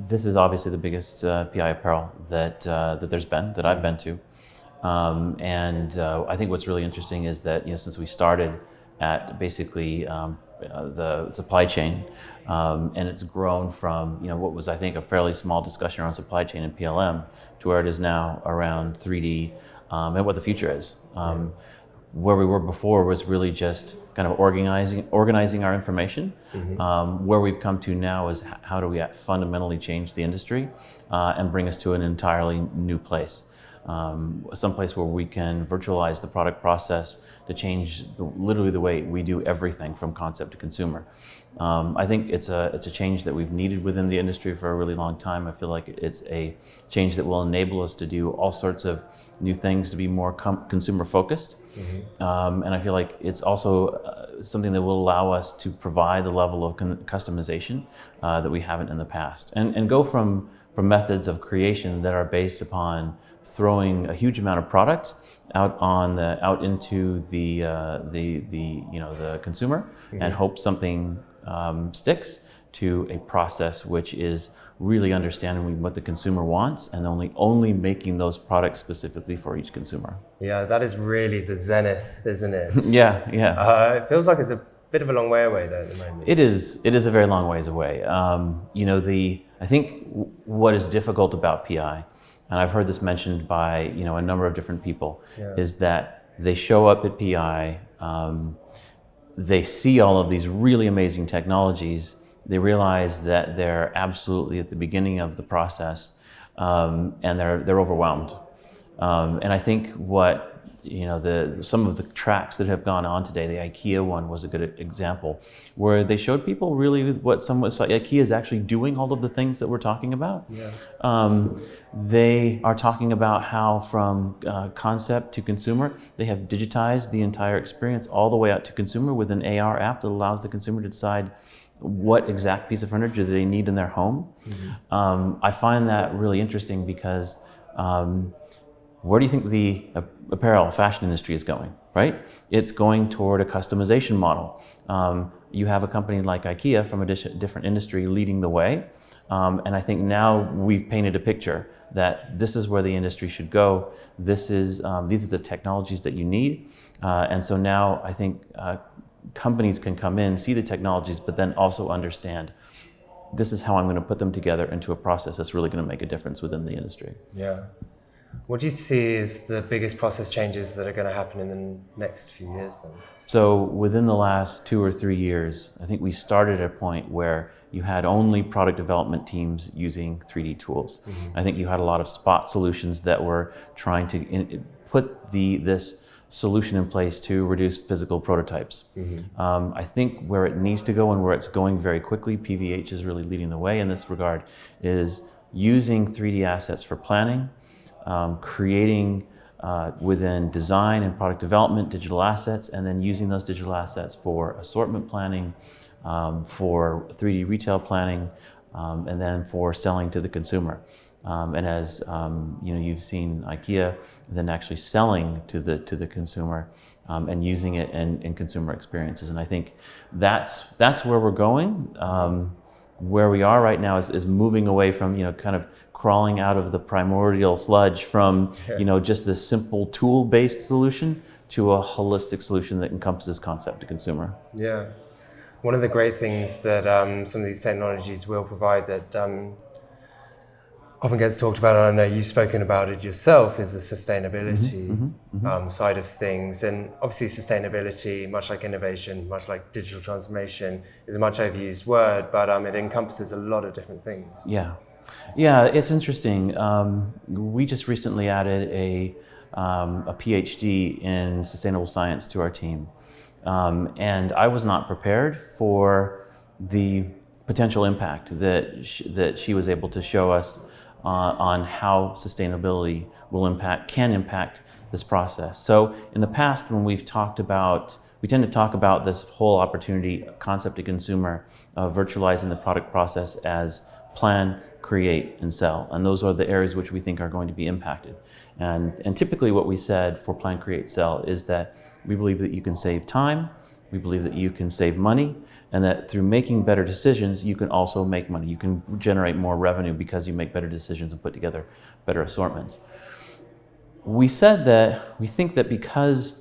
this is obviously the biggest PI apparel that that I've been to. I think what's really interesting is that, since we started at basically the supply chain, and it's grown from, what was, I think, a fairly small discussion around supply chain and PLM to where it is now around 3D, and what the future is. Where we were before was really just kind of organizing our information. Where we've come to now is how do we fundamentally change the industry and bring us to an entirely new place. Some place where we can virtualize the product process to change literally the way we do everything from concept to consumer. I think it's a change that we've needed within the industry for a really long time. I feel like it's a change that will enable us to do all sorts of new things, to be more consumer focused. And I feel like it's also something that will allow us to provide the level of customization that we haven't in the past, and go from methods of creation that are based upon throwing a huge amount of product out into the consumer and hope something sticks, to a process which is really understanding what the consumer wants and only making those products specifically for each consumer. Yeah, that is really the zenith, isn't it? Yeah. It feels like it's a bit of a long way away though at the moment. It is a very long ways away. I think what is difficult about PI, and I've heard this mentioned by a number of different people, is that they show up at PI, they see all of these really amazing technologies, they realize that they're absolutely at the beginning of the process, and they're overwhelmed. And I think what some of the tracks that have gone on today, the IKEA one was a good example, where they showed people really what IKEA is actually doing all of the things that we're talking about. They are talking about how from concept to consumer, they have digitized the entire experience all the way out to consumer with an AR app that allows the consumer to decide what exact piece of furniture they need in their home. I find that really interesting because where do you think the apparel fashion industry is going, right? It's going toward a customization model. You have a company like IKEA from a different industry leading the way. And I think now we've painted a picture that this is where the industry should go. These are the technologies that you need. And so now I think companies can come in, see the technologies, but then also understand this is how I'm going to put them together into a process that's really going to make a difference within the industry. Yeah. What do you see as the biggest process changes that are going to happen in the next few years then? So within the last 2 or 3 years, I think we started at a point where you had only product development teams using 3D tools. I think you had a lot of spot solutions that were trying to put this solution in place to reduce physical prototypes. I think where it needs to go and where it's going very quickly, PVH is really leading the way in this regard, is using 3D assets for planning, creating within design and product development digital assets, and then using those digital assets for assortment planning, for 3D retail planning, and then for selling to the consumer. And as you've seen IKEA then actually selling to the consumer and using it in consumer experiences. And I think that's where we're going. Where we are right now is moving away from kind of crawling out of the primordial sludge from just this simple tool-based solution to a holistic solution that encompasses concept to consumer. Yeah. One of the great things that some of these technologies will provide that often gets talked about, and I know you've spoken about it yourself, is the sustainability side of things. And obviously sustainability, much like innovation, much like digital transformation, is a much overused word, but it encompasses a lot of different things. Yeah, it's interesting. We just recently added a PhD in sustainable science to our team. And I was not prepared for the potential impact that she was able to show us on how sustainability can impact this process. So in the past, when we tend to talk about this whole opportunity, concept to consumer, virtualizing the product process as plan, create, and sell. And those are the areas which we think are going to be impacted. And typically what we said for plan, create, sell is that we believe that you can save time, We believe that you can save money, and that through making better decisions, you can also make money. You can generate more revenue because you make better decisions and put together better assortments. We said that we think that because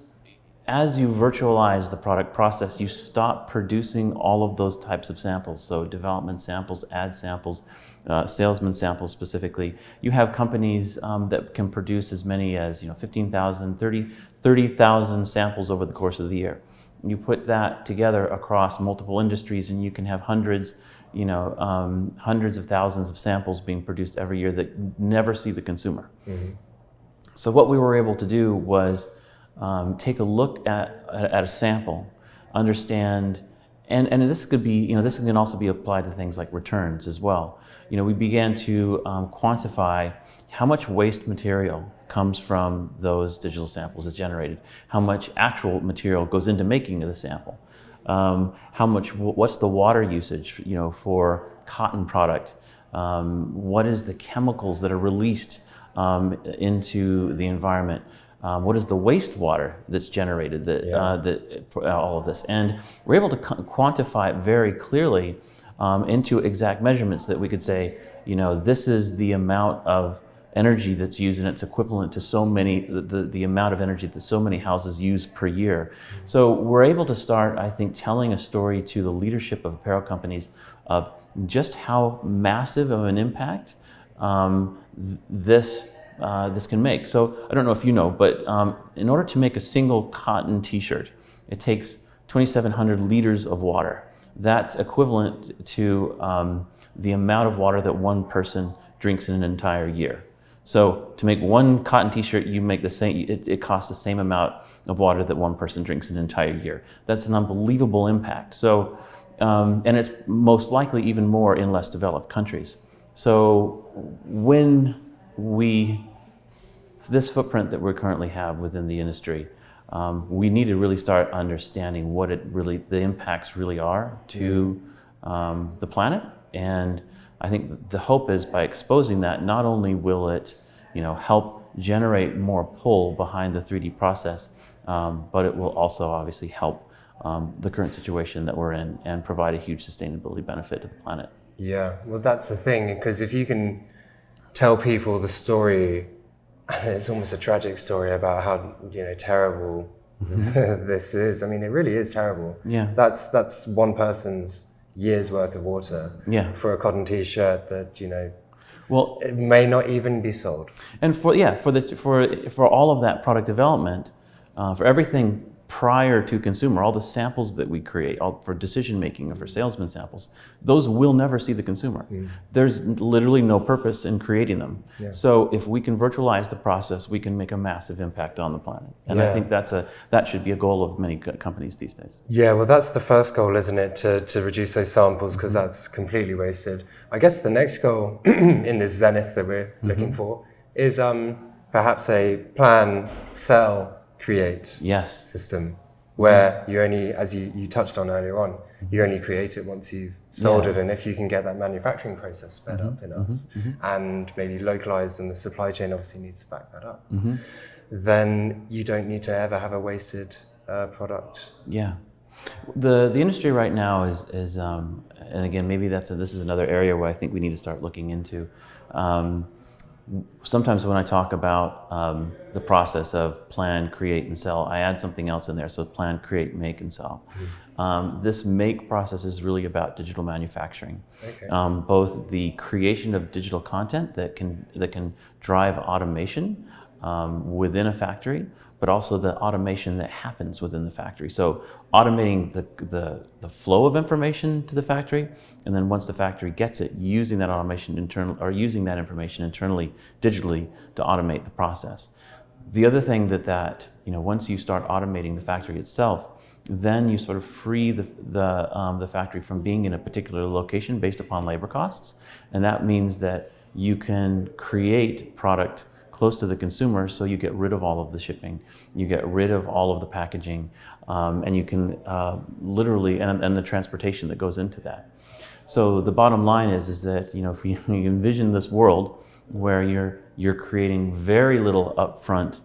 as you virtualize the product process, you stop producing all of those types of samples. So development samples, ad samples, salesman samples specifically. You have companies that can produce as many as 15,000, 30,000 samples over the course of the year. You put that together across multiple industries, and you can have hundreds of thousands of samples being produced every year that never see the consumer. Mm-hmm. So what we were able to do was take a look at a sample, understand, and this could be, this can also be applied to things like returns as well. We began to quantify how much waste material comes from those digital samples is generated, how much actual material goes into making the sample, what's the water usage, for cotton product, what is the chemicals that are released into the environment. What is the wastewater that's generated for all of this? And we're able to quantify it very clearly into exact measurements that we could say, this is the amount of energy that's used, and it's equivalent to so many, the amount of energy that so many houses use per year. So we're able to start, I think, telling a story to the leadership of apparel companies of just how massive of an impact this can make. So I don't know if you know, but in order to make a single cotton t-shirt, it takes 2,700 liters of water. That's equivalent to the amount of water that one person drinks in an entire year. So to make one cotton t-shirt, you make the same, it costs the same amount of water that one person drinks in an entire year. That's an unbelievable impact. So, and it's most likely even more in less developed countries. So when this footprint that we currently have within the industry, we need to really start understanding what the impacts really are to the planet. And I think the hope is by exposing that, not only will it, help generate more pull behind the 3D process, but it will also obviously help the current situation that we're in and provide a huge sustainability benefit to the planet. Yeah, well, that's the thing, because if you can tell people the story, it's almost a tragic story about how terrible this is. I mean, it really is terrible. Yeah, that's one person's year's worth of water. Yeah. For a cotton t-shirt that well, it may not even be sold. And for all of that product development, for everything prior to consumer, all the samples that we create, all for decision making or for salesman samples, those will never see the consumer. There's literally no purpose in creating them. Yeah. So if we can virtualize the process, we can make a massive impact on the planet. And I think that should be a goal of many companies these days. Yeah, well, that's the first goal, isn't it? To reduce those samples, because that's completely wasted. I guess the next goal in this zenith that we're looking for is perhaps a plan, sell, create system where you only, as you touched on earlier on, you only create it once you've sold it, and if you can get that manufacturing process sped up enough and maybe localized, and the supply chain obviously needs to back that up, then you don't need to ever have a wasted product. Yeah. The industry right now is and again, maybe this is another area where I think we need to start looking into. Sometimes when I talk about the process of plan, create, and sell, I add something else in there. So plan, create, make, and sell. This make process is really about digital manufacturing. Okay. Both the creation of digital content that can drive automation within a factory, but also the automation that happens within the factory. So automating the flow of information to the factory, and then once the factory gets it, using that automation using that information internally, digitally, to automate the process. The other thing that once you start automating the factory itself, then you sort of free the factory from being in a particular location based upon labor costs, and that means that you can create product close to the consumer, so you get rid of all of the shipping, you get rid of all of the packaging, and you can literally, and the transportation that goes into that. So the bottom line is that if you envision this world where you're creating very little upfront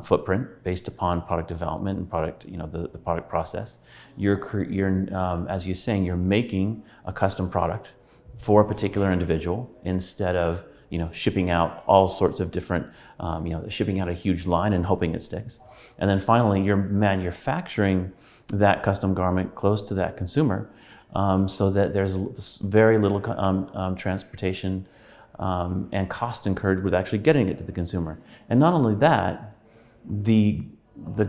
footprint based upon product development and product, the product process. You're as you're saying, you're making a custom product for a particular individual instead of shipping out all sorts of different, shipping out a huge line and hoping it sticks. And then finally, you're manufacturing that custom garment close to that consumer, so that there's very little transportation and cost incurred with actually getting it to the consumer. And not only that, the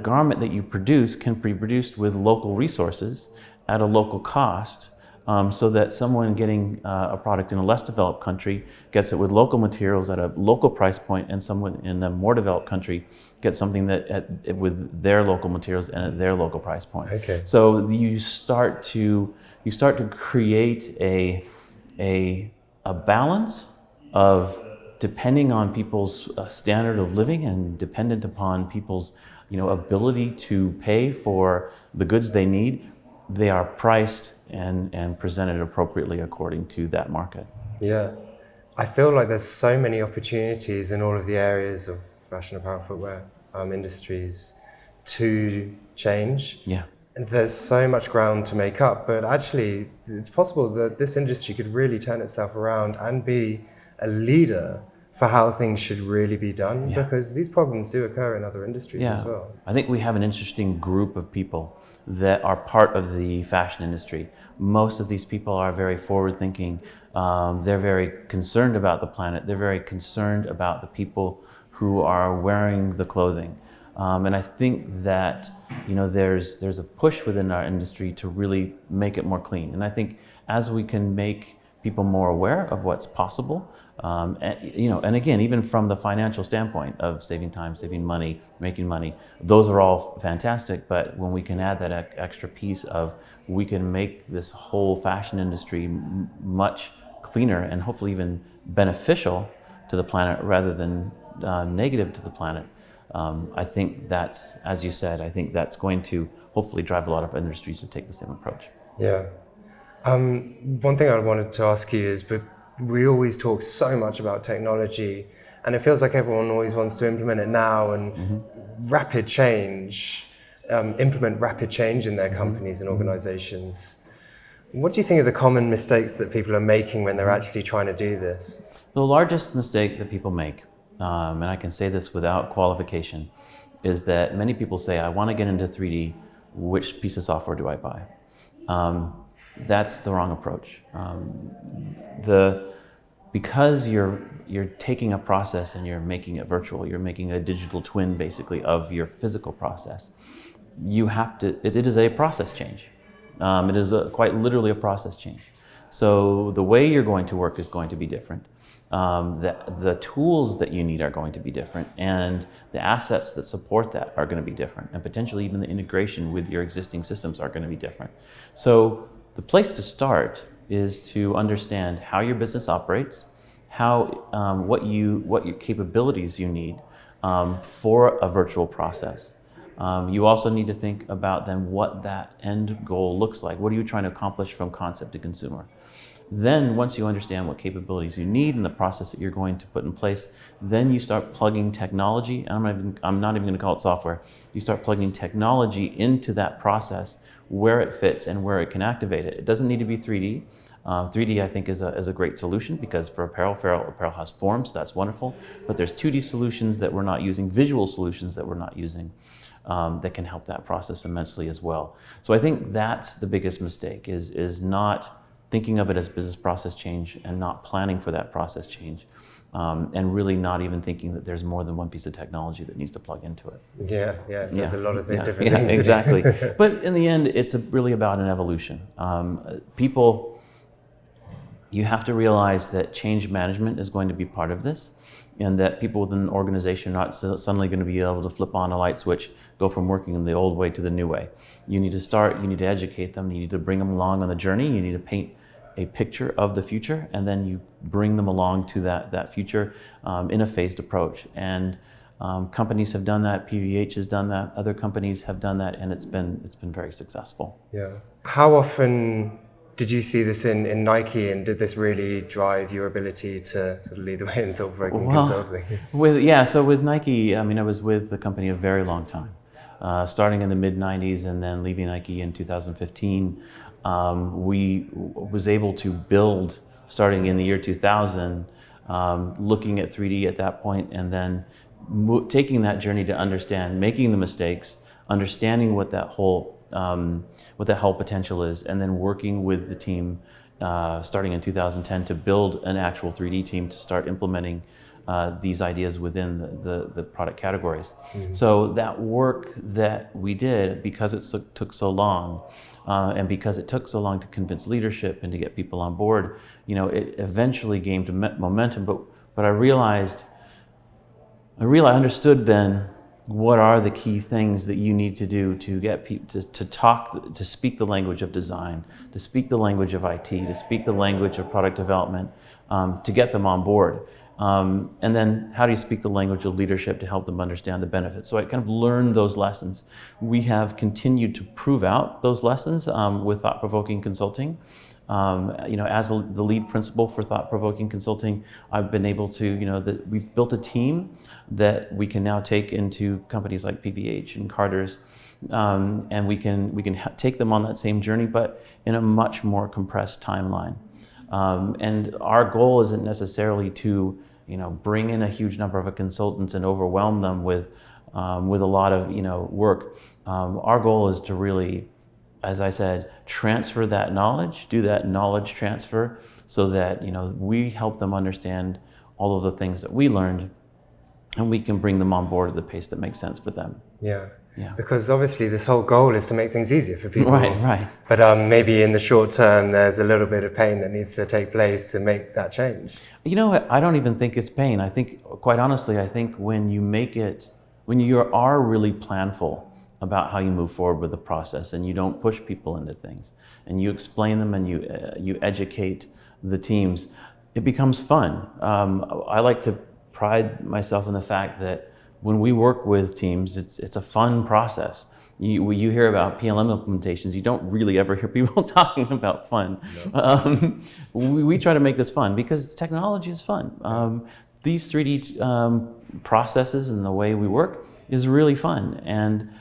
garment that you produce can be produced with local resources at a local cost, so that someone getting a product in a less developed country gets it with local materials at a local price point, and someone in a more developed country gets something with their local materials and at their local price point. Okay. So you start to create a balance of, depending on people's standard of living and dependent upon people's ability to pay for the goods they need, they are priced and presented appropriately according to that market. Yeah. I feel like there's so many opportunities in all of the areas of fashion, apparel, footwear industries to change. Yeah. There's so much ground to make up, but actually it's possible that this industry could really turn itself around and be a leader for how things should really be done, because these problems do occur in other industries as well. I think we have an interesting group of people that are part of the fashion industry. Most of these people are very forward-thinking. They're very concerned about the planet. They're very concerned about the people who are wearing the clothing. And I think that there's a push within our industry to really make it more clean. And I think as we can make people more aware of what's possible, and again, even from the financial standpoint of saving time, saving money, making money, those are all fantastic. But when we can add that extra piece of, we can make this whole fashion industry much cleaner and hopefully even beneficial to the planet rather than negative to the planet. I think that's, as you said, I think that's going to hopefully drive a lot of industries to take the same approach. Yeah. One thing I wanted to ask you is, but we always talk so much about technology, and it feels like everyone always wants to implement it now and implement rapid change in their companies and organizations. What do you think are the common mistakes that people are making when they're actually trying to do this? The largest mistake that people make, and I can say this without qualification, is that many people say, I want to get into 3D, which piece of software do I buy? That's the wrong approach. Because you're taking a process and you're making it virtual, you're making a digital twin basically of your physical process. You have to, it is a process change. It is quite literally a process change. So the way you're going to work is going to be different. The tools that you need are going to be different, and the assets that support that are going to be different, and potentially even the integration with your existing systems are going to be different. So the place to start is to understand how your business operates, what your capabilities you need for a virtual process. You also need to think about then what that end goal looks like. What are you trying to accomplish from concept to consumer? Then once you understand what capabilities you need and the process that you're going to put in place, then you start plugging technology, and I'm not even going to call it software. You start plugging technology into that process where it fits and where it can activate it. It doesn't need to be 3D. 3D I think is a great solution, because for apparel has forms, that's wonderful. But there's 2D solutions that we're not using, visual solutions that we're not using, that can help that process immensely as well. So I think that's the biggest mistake, is not thinking of it as business process change and not planning for that process change, and really not even thinking that there's more than one piece of technology that needs to plug into it. There's a lot of different things. Exactly. But in the end, it's really about an evolution. You have to realize that change management is going to be part of this, and that people within an organization are not suddenly going to be able to flip on a light switch, go from working in the old way to the new way. You need to educate them, you need to bring them along on the journey, you need to paint a picture of the future, and then you bring them along to that future in a phased approach. And companies have done that, PVH has done that, other companies have done that, and it's been very successful. Yeah. How often Did you see this in Nike, and did this really drive your ability to sort of lead the way in thought-provoking consulting? So with Nike, I mean, I was with the company a very long time, starting in the mid-90s and then leaving Nike in 2015. We was able to build, starting in the year 2000, looking at 3D at that point, and then taking that journey to understand, making the mistakes, understanding what that whole potential is, and then working with the team starting in 2010 to build an actual 3D team to start implementing these ideas within the product categories. Mm-hmm. So that work that we did, because it took so long, and because it took so long to convince leadership and to get people on board, it eventually gained momentum. But I understood then what are the key things that you need to do to get people to speak the language of design, to speak the language of IT, to speak the language of product development, to get them on board. And then how do you speak the language of leadership to help them understand the benefits? So I kind of learned those lessons. We have continued to prove out those lessons with thought-provoking consulting. As the lead principal for thought-provoking consulting, I've been able to, we've built a team that we can now take into companies like PVH and Carter's, and we can take them on that same journey, but in a much more compressed timeline. And our goal isn't necessarily to, bring in a huge number of consultants and overwhelm them with a lot of, work. Our goal is to really, as I said, transfer that knowledge, do that knowledge transfer, so that we help them understand all of the things that we learned, and we can bring them on board at the pace that makes sense for them. Yeah. Because obviously this whole goal is to make things easier for people. Right. But maybe in the short term, there's a little bit of pain that needs to take place to make that change. I don't even think it's pain. I think, quite honestly, when you are really planful about how you move forward with the process, and you don't push people into things, and you explain them, and you educate the teams, it becomes fun. I like to pride myself in the fact that when we work with teams, it's a fun process. You hear about PLM implementations, you don't really ever hear people talking about fun. No. We try to make this fun because technology is fun. These 3D processes and the way we work is really fun, and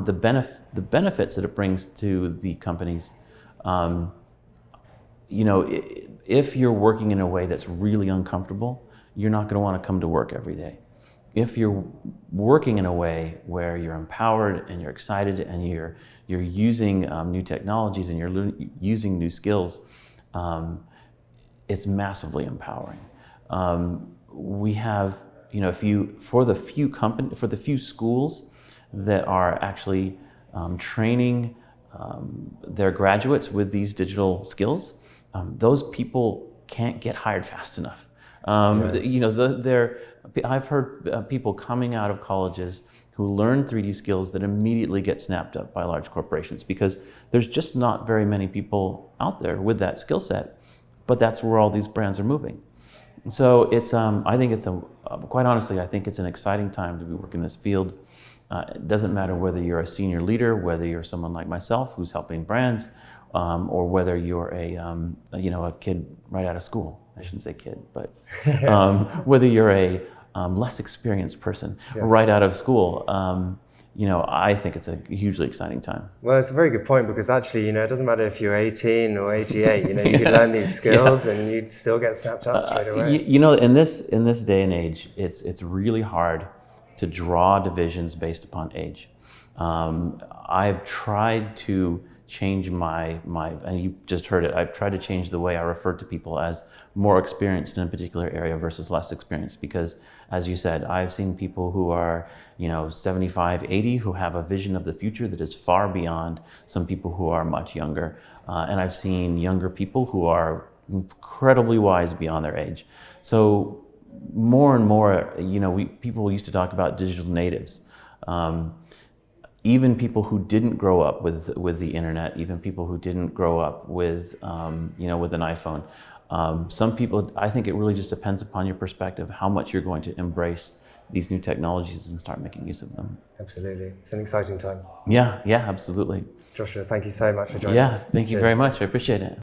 the benefits that it brings to the companies. If you're working in a way that's really uncomfortable, you're not going to want to come to work every day. If you're working in a way where you're empowered and you're excited and you're using new technologies and you're using new skills, it's massively empowering. We have, for the few schools that are actually training their graduates with these digital skills, those people can't get hired fast enough. I've heard people coming out of colleges who learn 3D skills that immediately get snapped up by large corporations, because there's just not very many people out there with that skill set, but that's where all these brands are moving. So it's, quite honestly, I think it's an exciting time to be working in this field. It doesn't matter whether you're a senior leader, whether you're someone like myself who's helping brands, or whether you're a kid right out of school. I shouldn't say kid, but whether you're a less experienced person right out of school, I think it's a hugely exciting time. Well, it's a very good point, because actually, it doesn't matter if you're 18 or 88, you can learn these skills and you'd still get snapped up straight away. In this day and age, it's really hard to draw divisions based upon age. I've tried to change and you just heard it, I've tried to change the way I refer to people as more experienced in a particular area versus less experienced, because, as you said, I've seen people who are 75, 80 who have a vision of the future that is far beyond some people who are much younger, and I've seen younger people who are incredibly wise beyond their age. So more and more, people used to talk about digital natives. Even people who didn't grow up with the internet, even people who didn't grow up with with an iPhone. Some people, I think it really just depends upon your perspective, how much you're going to embrace these new technologies and start making use of them. Absolutely. It's an exciting time. Yeah, absolutely. Joshua, thank you so much for joining us. Yeah, thank you very much. I appreciate it.